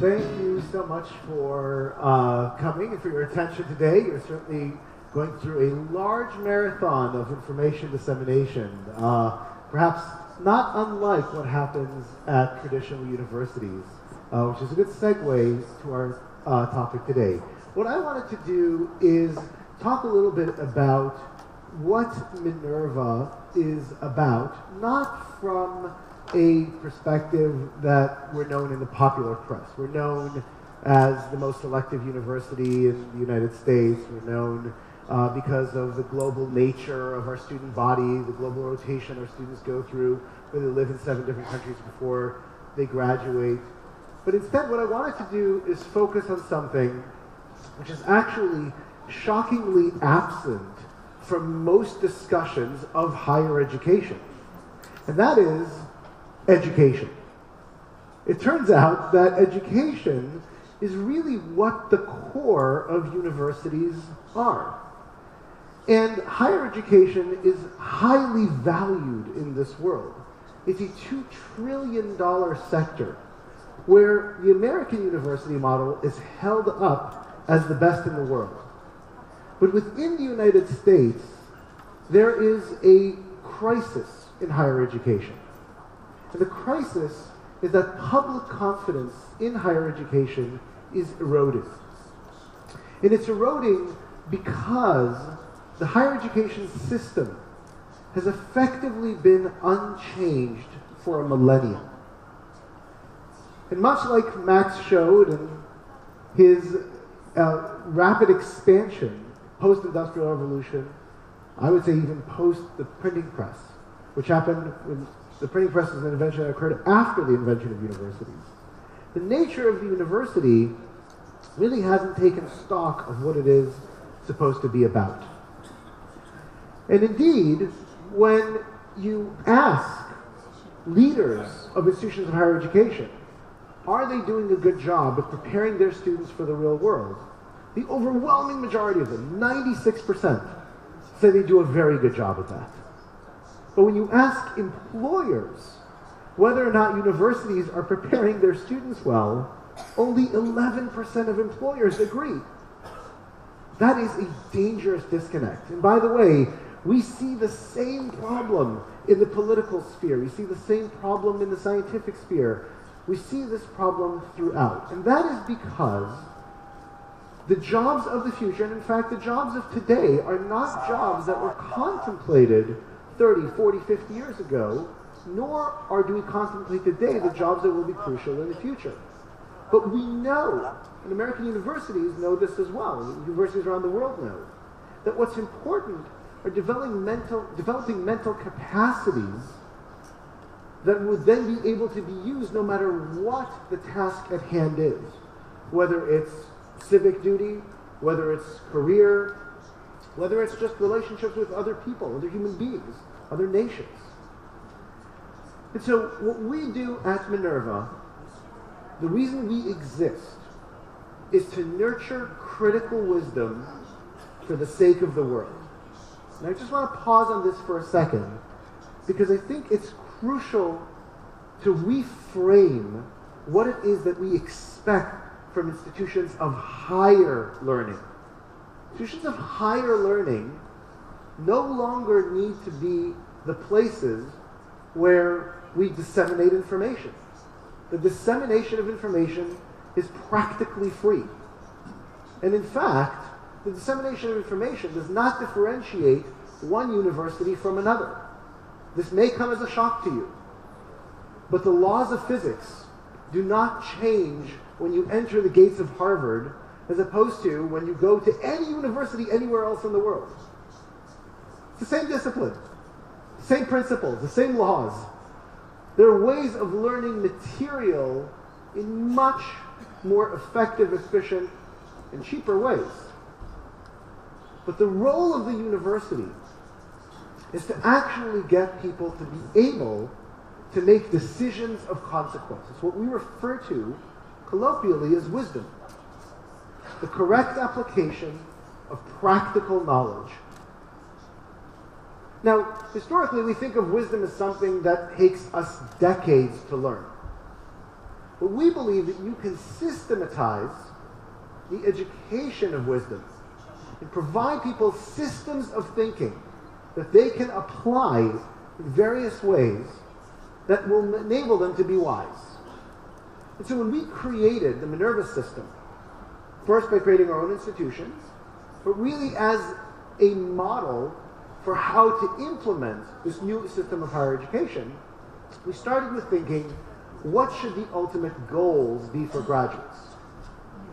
Thank you so much for coming and for your attention today. You're certainly going through a large marathon of information dissemination, perhaps not unlike what happens at traditional universities, which is a good segue to our topic today. What I wanted to do is talk a little bit about what Minerva is about, not from a perspective that we're known in the popular press. We're known as the most selective university in the United States. We're known because of the global nature of our student body, the global rotation our students go through, where they live in 7 different countries before they graduate. But instead, what I wanted to do is focus on something which is actually shockingly absent from most discussions of higher education, and that is education. It turns out that education is really what the core of universities are. And higher education is highly valued in this world. It's a $2 trillion sector where the American university model is held up as the best in the world. But within the United States, there is a crisis in higher education. And the crisis is that public confidence in higher education is eroding. And it's eroding because the higher education system has effectively been unchanged for a millennium. And much like Max showed in his rapid expansion post-industrial revolution, I would say even post the printing press, which happened when the printing press was an invention that occurred after the invention of universities. The nature of the university really hasn't taken stock of what it is supposed to be about. And indeed, when you ask leaders of institutions of higher education, are they doing a good job of preparing their students for the real world? The overwhelming majority of them, 96%, say they do a very good job at that. But when you ask employers whether or not universities are preparing their students well, only 11% of employers agree. That is a dangerous disconnect. And by the way, we see the same problem in the political sphere. We see the same problem in the scientific sphere. We see this problem throughout. And that is because the jobs of the future, and in fact the jobs of today, are not jobs that were contemplated 30, 40, 50 years ago, nor do we contemplate today the jobs that will be crucial in the future. But we know, and American universities know this as well, and universities around the world know, that what's important are developing mental capacities that would then be able to be used no matter what the task at hand is, whether it's civic duty, whether it's career, whether it's just relationships with other people, other human beings, other nations. And so what we do at Minerva, the reason we exist, is to nurture critical wisdom for the sake of the world. And I just want to pause on this for a second, because I think it's crucial to reframe what it is that we expect from institutions of higher learning. Institutions of higher learning no longer need to be the places where we disseminate information. The dissemination of information is practically free. And in fact, the dissemination of information does not differentiate one university from another. This may come as a shock to you, but the laws of physics do not change when you enter the gates of Harvard as opposed to when you go to any university anywhere else in the world. It's the same discipline, the same principles, the same laws. There are ways of learning material in much more effective, efficient, and cheaper ways. But the role of the university is to actually get people to be able to make decisions of consequence. It's what we refer to colloquially as wisdom. The correct application of practical knowledge. Now, historically, we think of wisdom as something that takes us decades to learn. But we believe that you can systematize the education of wisdom and provide people systems of thinking that they can apply in various ways that will enable them to be wise. And so when we created the Minerva system, first by creating our own institutions, but really as a model for how to implement this new system of higher education, we started with thinking, what should the ultimate goals be for graduates?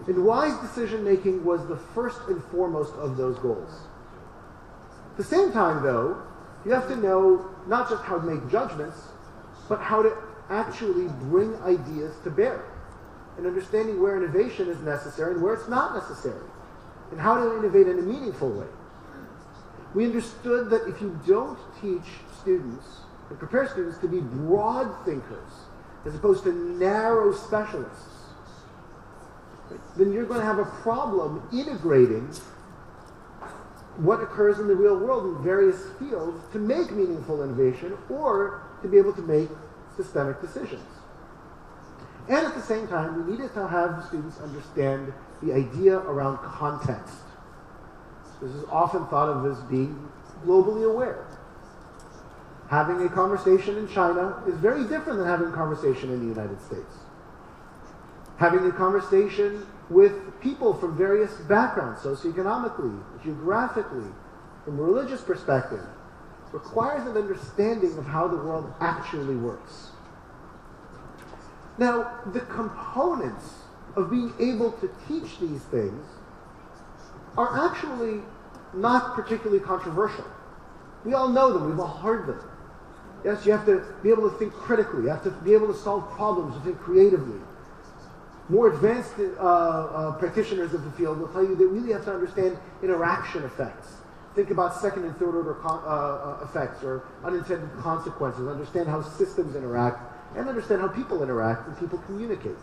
And wise decision-making was the first and foremost of those goals. At the same time, though, you have to know not just how to make judgments, but how to actually bring ideas to bear, and understanding where innovation is necessary and where it's not necessary, and how to innovate in a meaningful way. We understood that if you don't teach students and prepare students to be broad thinkers as opposed to narrow specialists, then you're going to have a problem integrating what occurs in the real world in various fields to make meaningful innovation or to be able to make systemic decisions. And at the same time, we needed to have students understand the idea around context. This is often thought of as being globally aware. Having a conversation in China is very different than having a conversation in the United States. Having a conversation with people from various backgrounds, socioeconomically, geographically, from a religious perspective, requires an understanding of how the world actually works. Now, the components of being able to teach these things are actually not particularly controversial. We all know them, we've all heard them. Yes, you have to be able to think critically, you have to be able to solve problems, to think creatively. More advanced practitioners of the field will tell you that you really have to understand interaction effects. Think about second and third order effects or unintended consequences, understand how systems interact, and understand how people interact and people communicate.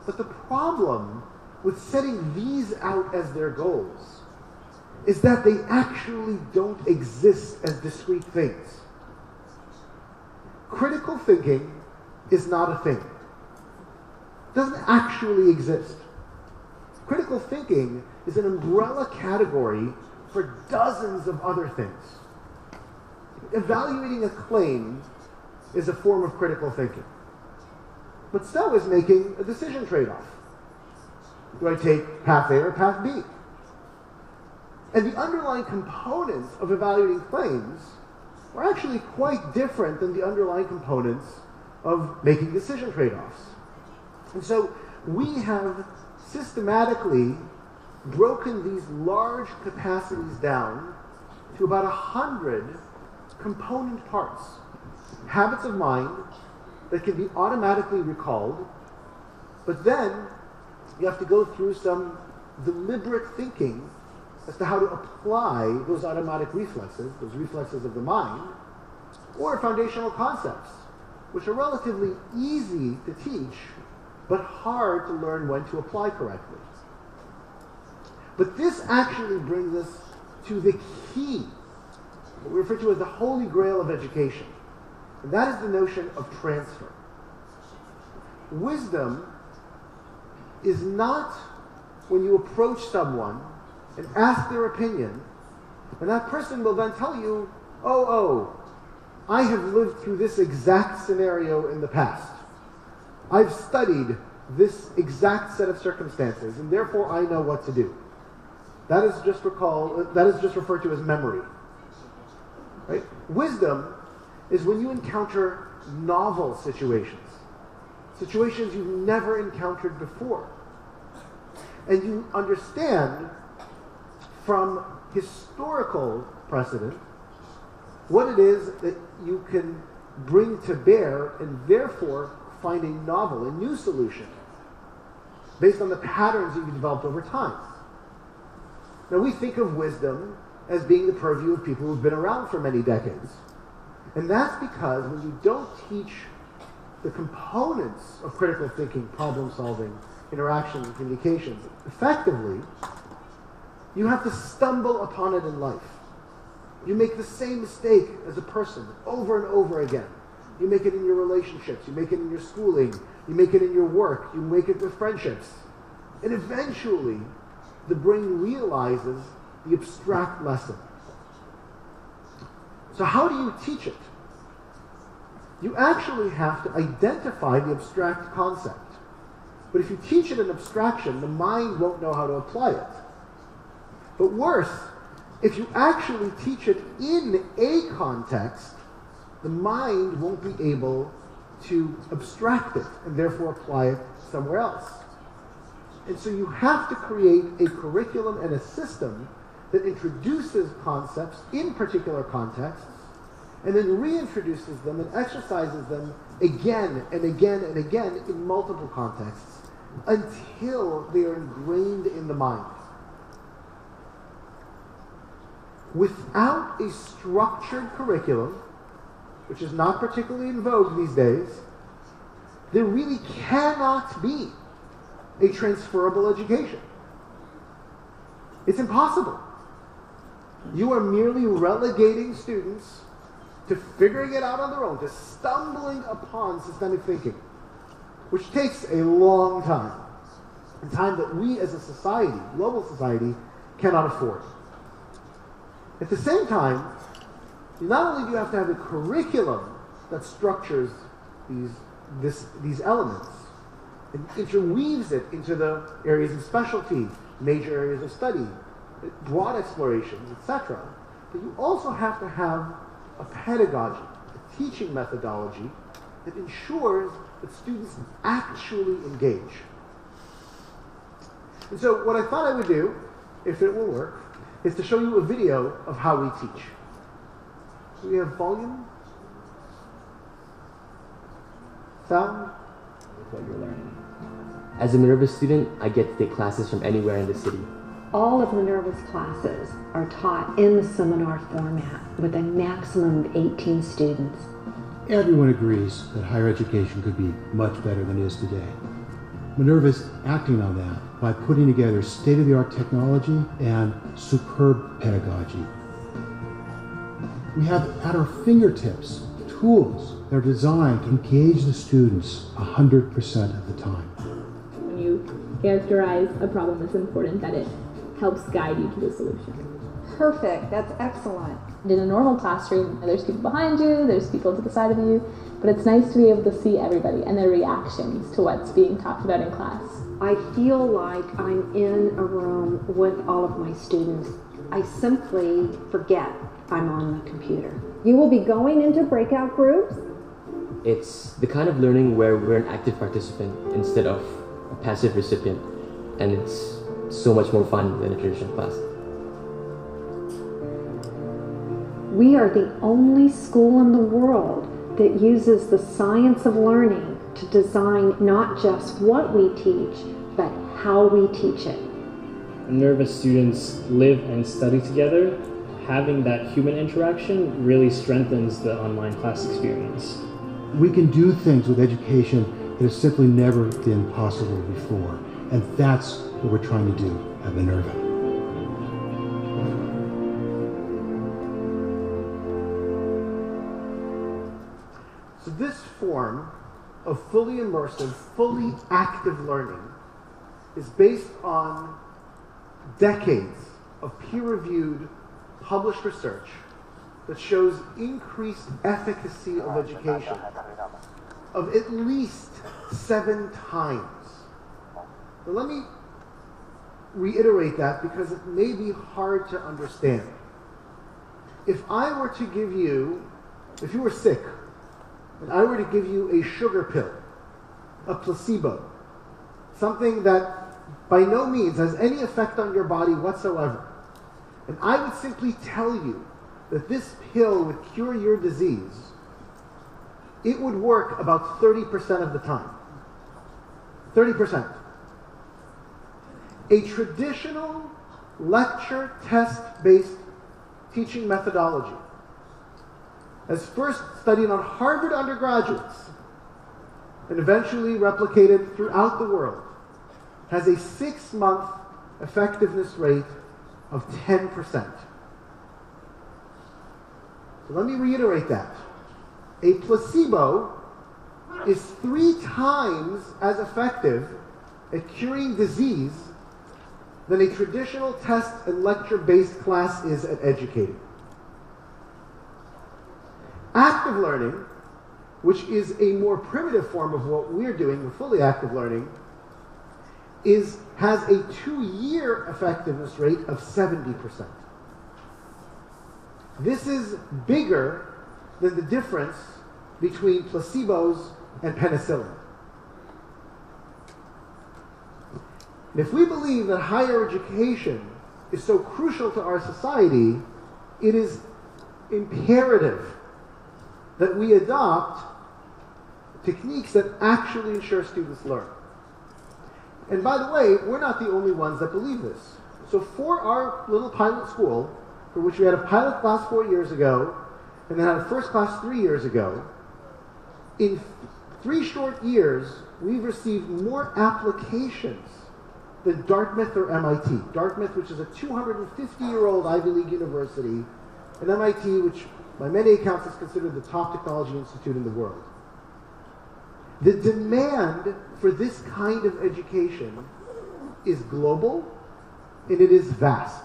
But the problem with setting these out as their goals is that they actually don't exist as discrete things. Critical thinking is not a thing. It doesn't actually exist. Critical thinking is an umbrella category for dozens of other things. Evaluating a claim is a form of critical thinking. But so is making a decision trade-off. Do I take path A or path B? And the underlying components of evaluating claims are actually quite different than the underlying components of making decision trade-offs. And so we have systematically broken these large capacities down to about 100 component parts. Habits of mind that can be automatically recalled, but then you have to go through some deliberate thinking as to how to apply those automatic reflexes, those reflexes of the mind, or foundational concepts, which are relatively easy to teach, but hard to learn when to apply correctly. But this actually brings us to the key, what we refer to as the holy grail of education. And that is the notion of transfer. Wisdom is not when you approach someone and ask their opinion, and that person will then tell you, I have lived through this exact scenario in the past. I've studied this exact set of circumstances, and therefore I know what to do. That is just referred to as memory. Right? Wisdom is when you encounter novel situations you've never encountered before. And you understand from historical precedent what it is that you can bring to bear and therefore find a novel, a new solution based on the patterns that you've developed over time. Now we think of wisdom as being the purview of people who've been around for many decades. And that's because when you don't teach the components of critical thinking, problem solving, interaction, and communications effectively, you have to stumble upon it in life. You make the same mistake as a person over and over again. You make it in your relationships. You make it in your schooling. You make it in your work. You make it with friendships. And eventually, the brain realizes the abstract lesson. So how do you teach it? You actually have to identify the abstract concept. But if you teach it an abstraction, the mind won't know how to apply it. But worse, if you actually teach it in a context, the mind won't be able to abstract it and therefore apply it somewhere else. And so you have to create a curriculum and a system that introduces concepts in particular contexts and then reintroduces them and exercises them again and again and again in multiple contexts until they are ingrained in the mind. Without a structured curriculum, which is not particularly in vogue these days, there really cannot be a transferable education. It's impossible. You are merely relegating students to figuring it out on their own, to stumbling upon systemic thinking, which takes a long time, a time that we as a society, global society, cannot afford. At the same time, not only do you have to have a curriculum that structures these elements and interweaves it into the areas of specialty, major areas of study, broad explorations, etc., but you also have to have a pedagogy, a teaching methodology that ensures that students actually engage. And so what I thought I would do, if it will work, is to show you a video of how we teach. Do we have volume? Sound? What you're learning. As a Minerva student, I get to take classes from anywhere in the city. All of Minerva's classes are taught in the seminar format with a maximum of 18 students. Everyone agrees that higher education could be much better than it is today. Minerva is acting on that by putting together state-of-the-art technology and superb pedagogy. We have at our fingertips tools that are designed to engage the students 100% of the time. When you characterize a problem, it's important that it helps guide you to the solution. Perfect, that's excellent. In a normal classroom, there's people behind you, there's people to the side of you, but it's nice to be able to see everybody and their reactions to what's being talked about in class. I feel like I'm in a room with all of my students. I simply forget I'm on the computer. You will be going into breakout groups? It's the kind of learning where we're an active participant instead of a passive recipient, and it's so much more fun than a traditional class. We are the only school in the world that uses the science of learning to design not just what we teach, but how we teach it. Minerva students live and study together. Having that human interaction really strengthens the online class experience. We can do things with education that have simply never been possible before, and that's what we're trying to do at Minerva. So this form of fully immersive, fully active learning is based on decades of peer-reviewed, published research that shows increased efficacy of education of at least 7 times. But let me reiterate that because it may be hard to understand. If I were to give you, if you were sick, and I were to give you a sugar pill, a placebo, something that by no means has any effect on your body whatsoever, and I would simply tell you that this pill would cure your disease, it would work about 30% of the time. 30%. A traditional lecture test-based teaching methodology, as first studied on Harvard undergraduates and eventually replicated throughout the world, has a 6-month effectiveness rate of 10%. So let me reiterate that. A placebo is 3 times as effective at curing disease than a traditional test and lecture-based class is at educating. Active learning, which is a more primitive form of what we're doing with fully active learning, has a 2-year effectiveness rate of 70%. This is bigger than the difference between placebos and penicillin. And if we believe that higher education is so crucial to our society, it is imperative that we adopt techniques that actually ensure students learn. And by the way, we're not the only ones that believe this. So for our little pilot school, for which we had a pilot class 4 years ago, and then had a first class 3 years ago, in 3 short years, we've received more applications than Dartmouth or MIT. Dartmouth, which is a 250-year-old Ivy League university, and MIT, which by many accounts is considered the top technology institute in the world. The demand for this kind of education is global, and it is vast.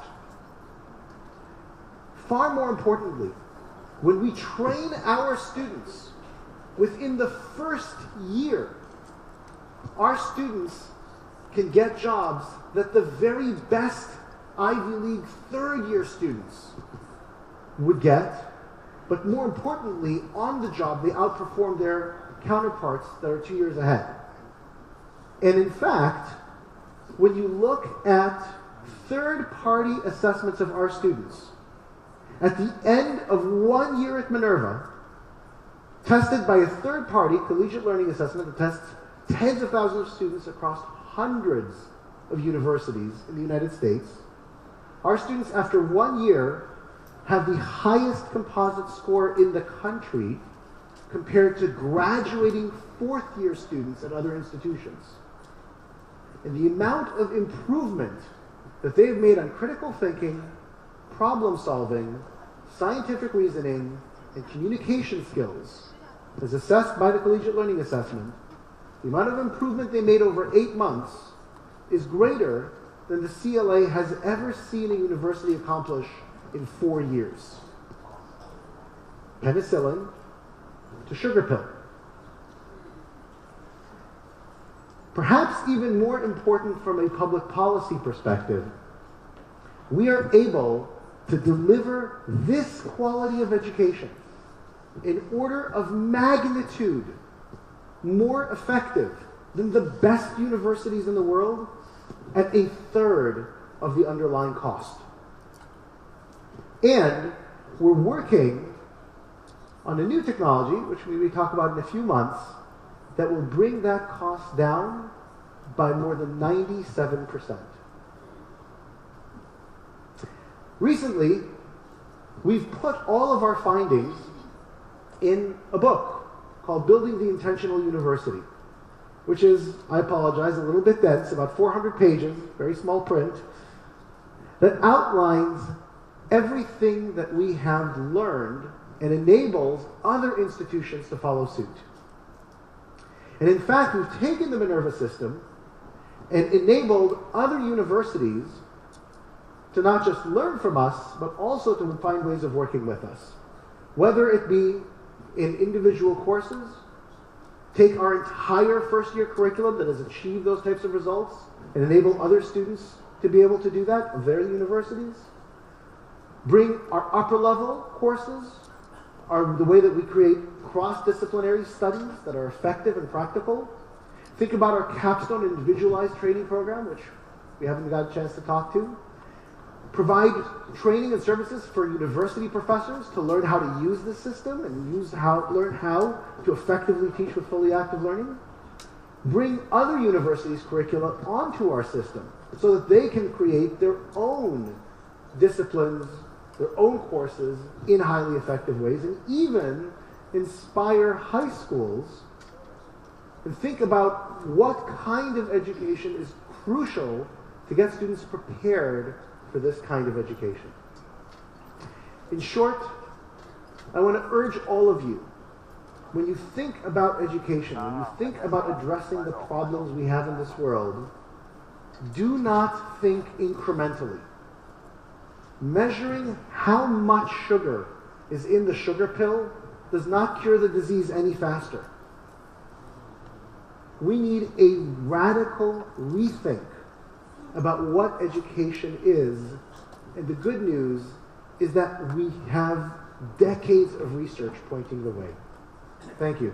Far more importantly, when we train our students within the first year, our students can get jobs that the very best Ivy League third-year students would get, but more importantly, on the job, they outperform their counterparts that are 2 years ahead. And in fact, when you look at third-party assessments of our students, at the end of 1 year at Minerva, tested by a third-party collegiate learning assessment that tests tens of thousands of students across hundreds of universities in the United States, our students after 1 year have the highest composite score in the country compared to graduating 4th-year students at other institutions. And the amount of improvement that they've made on critical thinking, problem solving, scientific reasoning, and communication skills, as assessed by the Collegiate Learning Assessment, the amount of improvement they made over 8 months is greater than the CLA has ever seen a university accomplish in 4 years. Penicillin to sugar pill. Perhaps even more important from a public policy perspective, we are able to deliver this quality of education in order of magnitude more effective than the best universities in the world at a third of the underlying cost. And we're working on a new technology, which we will talk about in a few months, that will bring that cost down by more than 97%. Recently, we've put all of our findings in a book called Building the Intentional University, which is, I apologize, a little bit dense, about 400 pages, very small print, that outlines everything that we have learned and enables other institutions to follow suit. And in fact, we've taken the Minerva system and enabled other universities to not just learn from us, but also to find ways of working with us. Whether it be in individual courses, take our entire first-year curriculum that has achieved those types of results and enable other students to be able to do that of their universities. Bring our upper-level courses, the way that we create cross-disciplinary studies that are effective and practical. Think about our capstone individualized training program, which we haven't got a chance to talk to. Provide training and services for university professors to learn how to use this system and learn how to effectively teach with fully active learning. Bring other universities' curricula onto our system so that they can create their own disciplines, their own courses in highly effective ways, and even inspire high schools and think about what kind of education is crucial to get students prepared for this kind of education. In short, I want to urge all of you when you think about education, when you think about addressing the problems we have in this world, do not think incrementally. Measuring how much sugar is in the sugar pill does not cure the disease any faster. We need a radical rethink about what education is, and the good news is that we have decades of research pointing the way. Thank you.